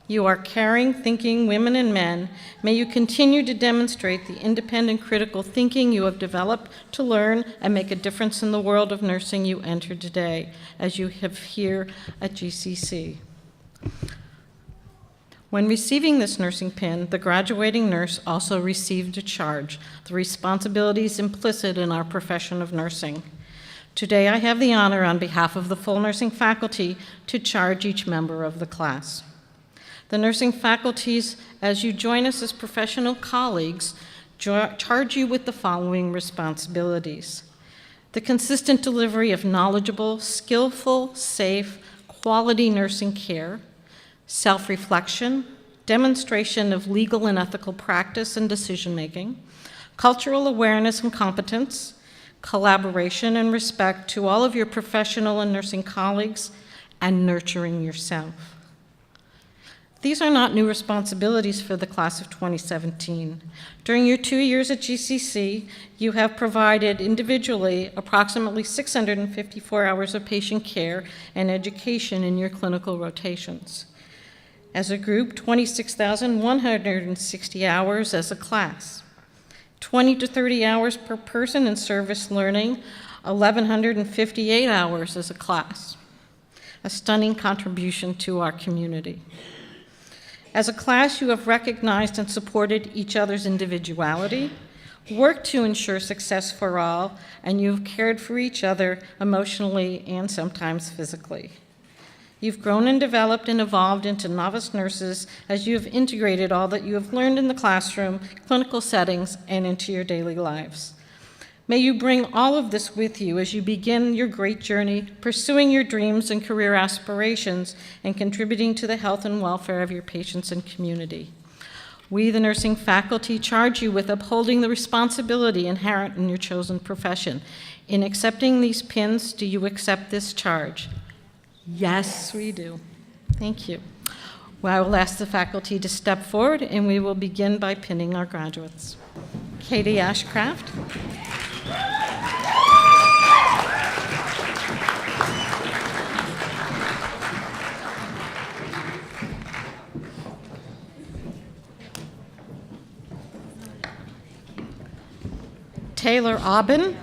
Speaker 1: You are caring, thinking women and men. May you continue to demonstrate the independent, critical thinking you have developed to learn and make a difference in the world of nursing you enter today, as you have here at GCC. When receiving this nursing pin, the graduating nurse also received a charge, the responsibilities implicit in our profession of nursing. Today, I have the honor on behalf of the full nursing faculty to charge each member of the class. The nursing faculties, as you join us as professional colleagues, charge you with the following responsibilities: the consistent delivery of knowledgeable, skillful, safe, quality nursing care, self-reflection, demonstration of legal and ethical practice and decision-making, cultural awareness and competence, collaboration and respect to all of your professional and nursing colleagues, and nurturing yourself. These are not new responsibilities for the class of 2017. During your 2 years at GCC, you have provided individually approximately 654 hours of patient care and education in your clinical rotations. As a group, 26,160 hours as a class. 20 to 30 hours per person in service learning, 1,158 hours as a class. A stunning contribution to our community. As a class, you have recognized and supported each other's individuality, worked to ensure success for all, and you've cared for each other emotionally and sometimes physically. You've grown and developed and evolved into novice nurses as you have integrated all that you have learned in the classroom, clinical settings, and into your daily lives. May you bring all of this with you as you begin your great journey, pursuing your dreams and career aspirations, and contributing to the health and welfare of your patients and community. We, the nursing faculty, charge you with upholding the responsibility inherent in your chosen profession. In accepting these pins, do you accept this charge? Yes, we do. Thank you. Well, I will ask the faculty to step forward, and we will begin by pinning our graduates. Katie Ashcraft. Taylor Aubin.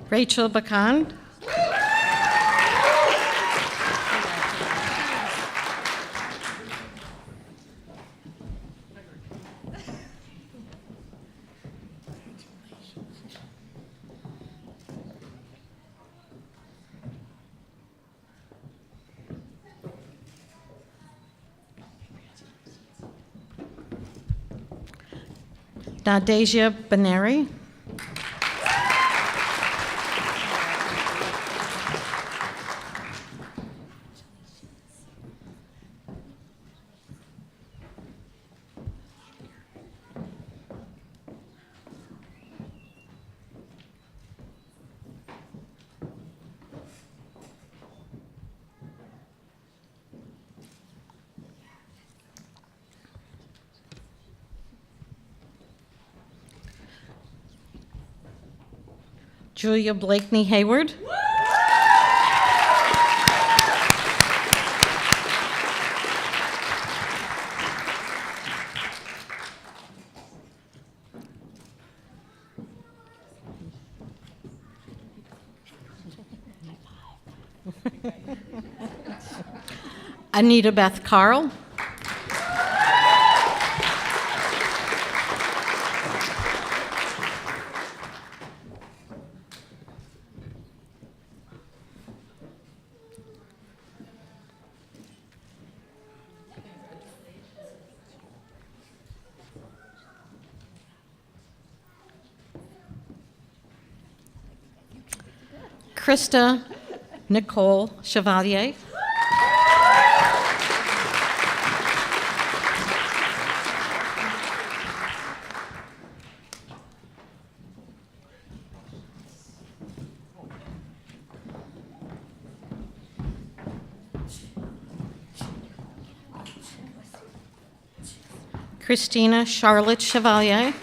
Speaker 1: Rachel Bacan. Nadeja Baneri. Julia Blakeney Hayward. Anita Beth Carl. Krista Nicole Chevalier. Christina Charlotte Chevalier.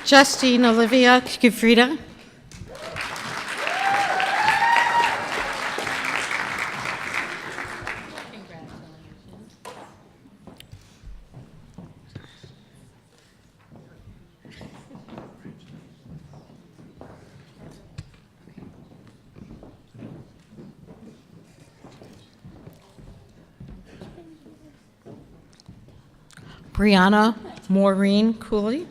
Speaker 1: Justine Olivia Gifrida. Brianna Maureen Cooley.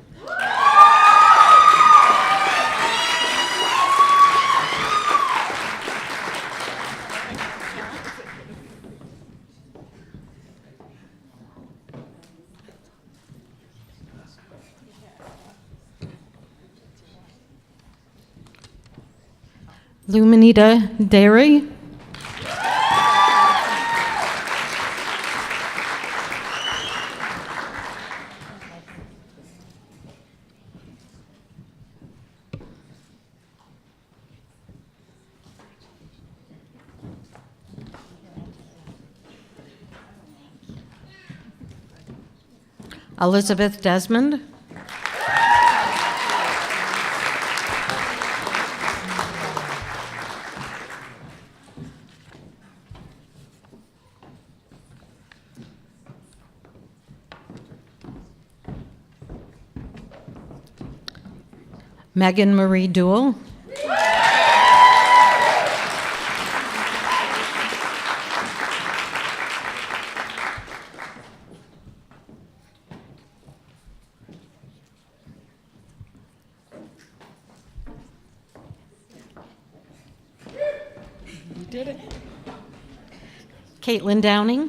Speaker 1: Luminita Derry. Elizabeth Desmond. Megan Marie Duell. Caitlin Downing.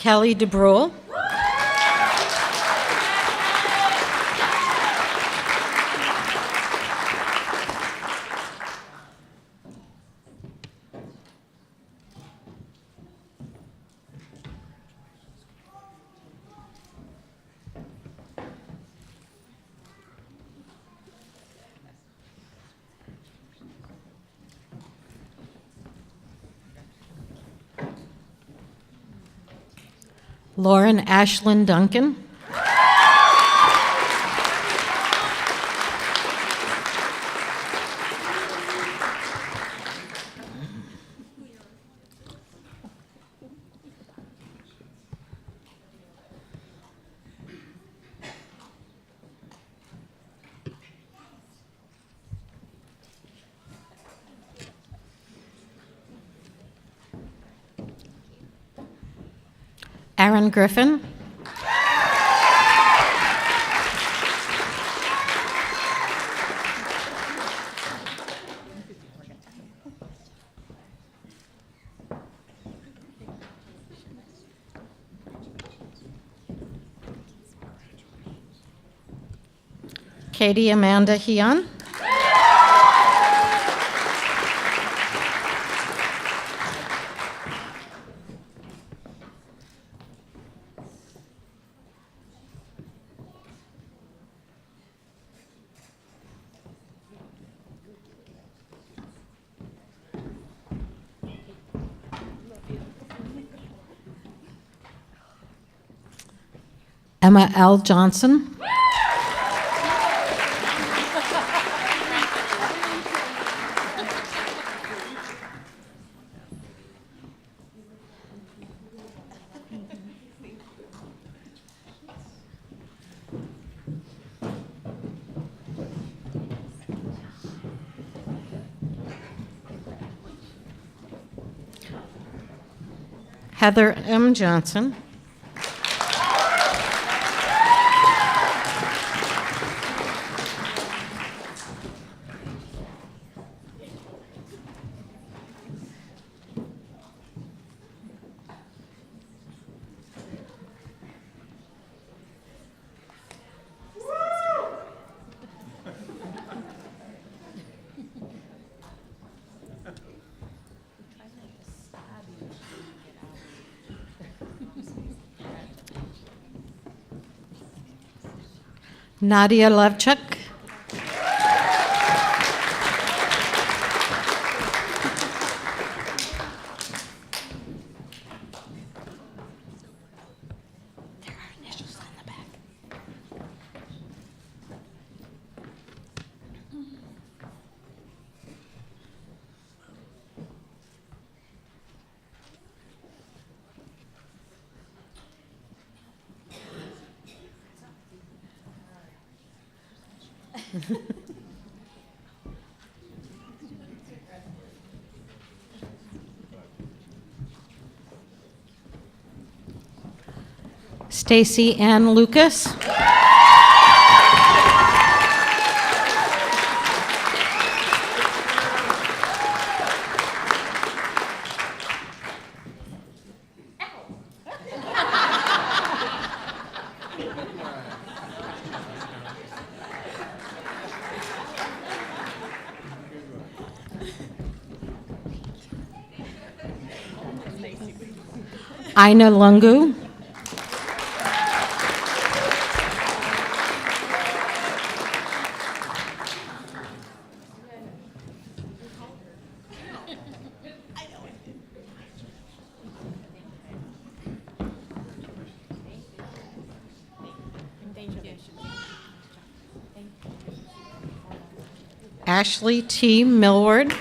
Speaker 1: Kelly DeBrule. Lauren Ashlyn Duncan. Aaron Griffin. Katie Amanda Heon. Emma L. Johnson. Heather M. Johnson. Nadia Levchuk. Stacy Ann Lucas. Ina Lungu. Ashley T. Millward.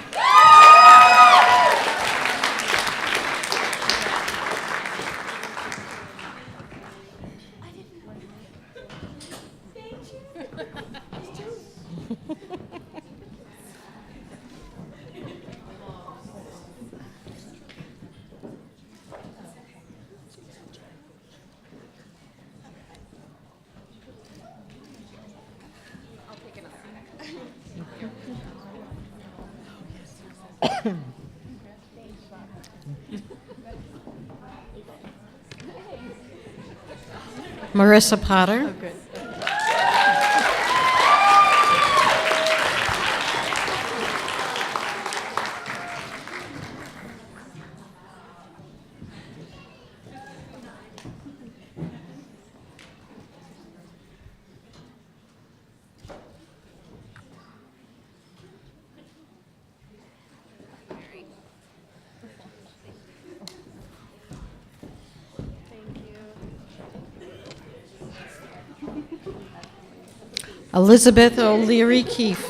Speaker 1: Marissa Potter. Elizabeth O'Leary Keefe.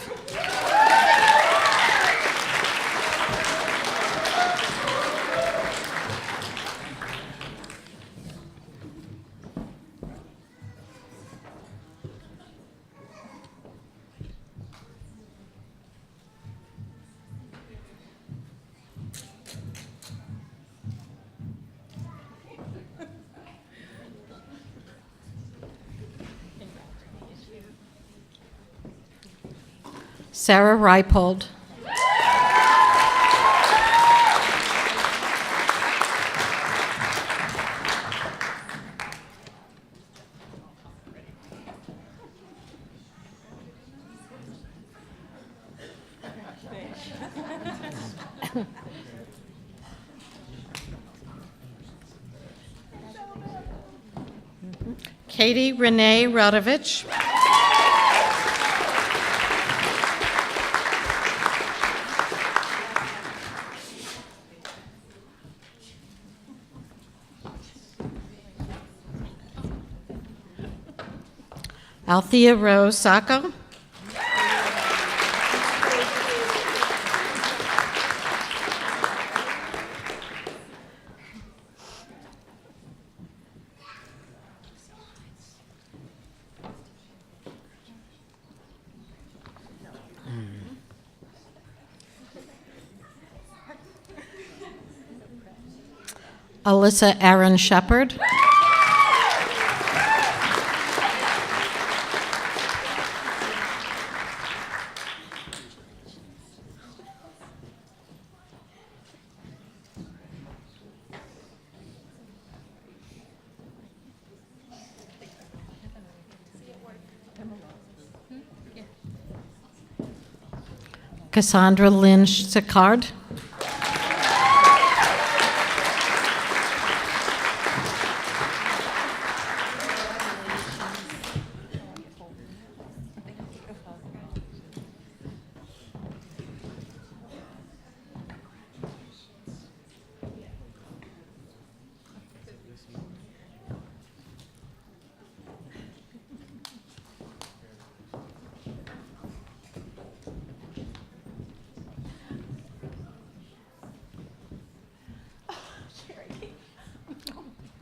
Speaker 1: Sarah Reipold. Katie Renee Radovich. Althea Rose Sacco. Alyssa Aaron Shepard. Cassandra Lynn Sicard.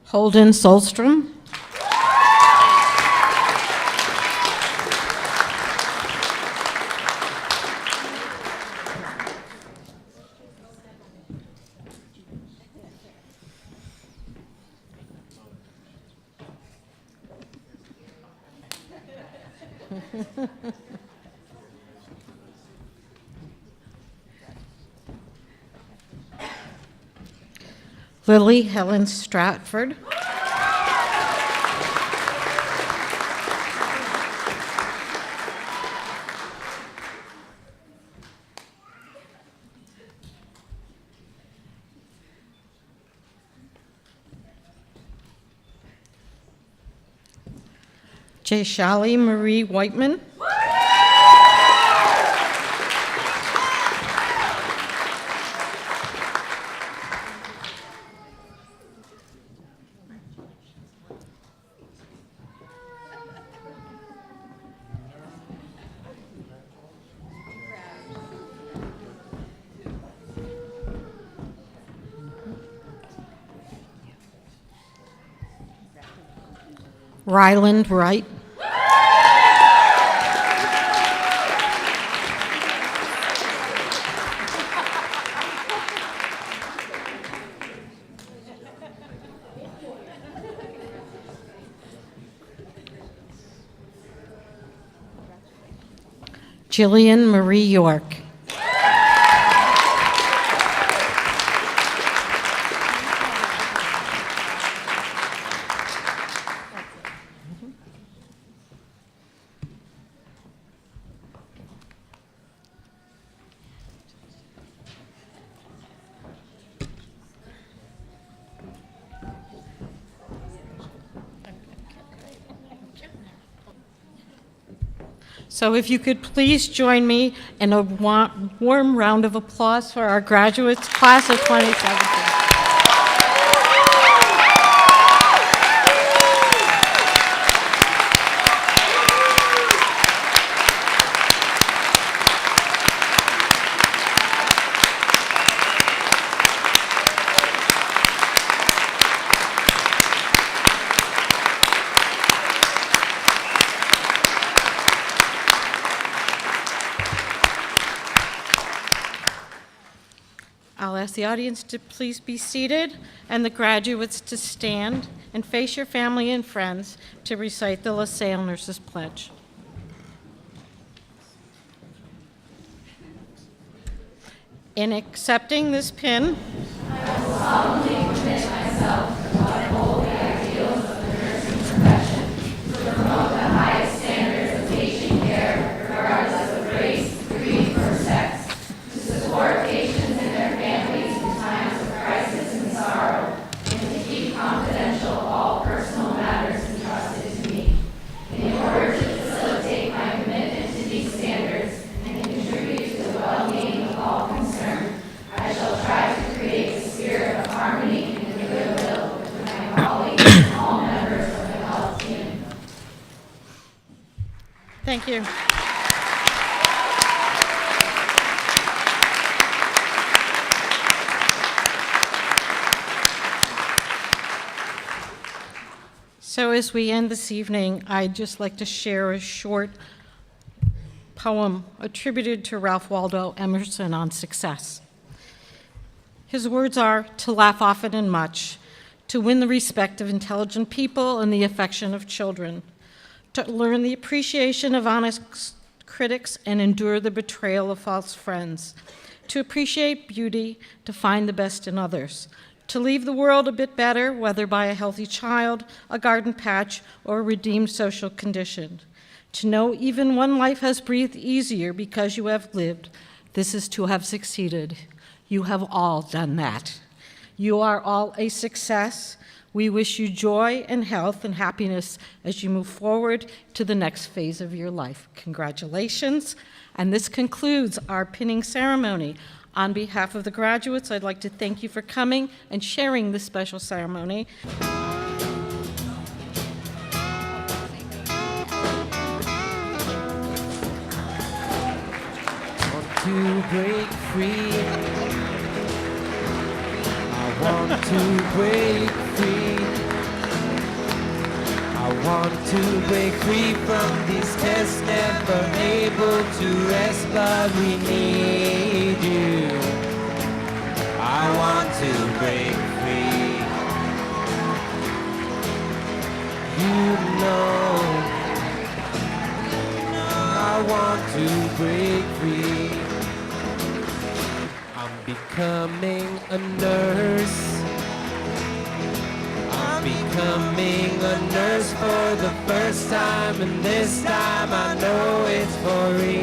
Speaker 1: Holden Solstrom. Lily Helen Stratford. Jayshali Marie Whiteman. Ryland Wright. Jillian Marie York. So if you could please join me in a warm round of applause for our graduates, class of 2017. I'll ask the audience to please be seated and the graduates to stand and face your family and friends to recite the LaSalle Nurses Pledge. In accepting this pin, I will solemnly commit myself to uphold the ideals of the nursing profession, to promote the highest standards of patient care, regardless of race, creed, or sex, to support patients and their families, you. So as we end this evening, I'd just like to share a short poem attributed to Ralph Waldo Emerson on success. His words are, to laugh often and much, to win the respect of intelligent people and the affection of children, to learn the appreciation of honest critics and endure the betrayal of false friends, to appreciate beauty, to find the best in others, to leave the world a bit better, whether by a healthy child, a garden patch, or a redeemed social condition. To know even one life has breathed easier because you have lived, this is to have succeeded. You have all done that. You are all a success. We wish you joy and health and happiness as you move forward to the next phase of your life. Congratulations. And this concludes our pinning ceremony. On behalf of the graduates, I'd like to thank you for coming and sharing this special ceremony.
Speaker 10: To break free, I want to break free. I want to break free from these tests, never able to rest, but we need you. I want to break free. You know, I want to break free. I'm becoming a nurse. I'm becoming a nurse for the first time, and this time I know it's for real.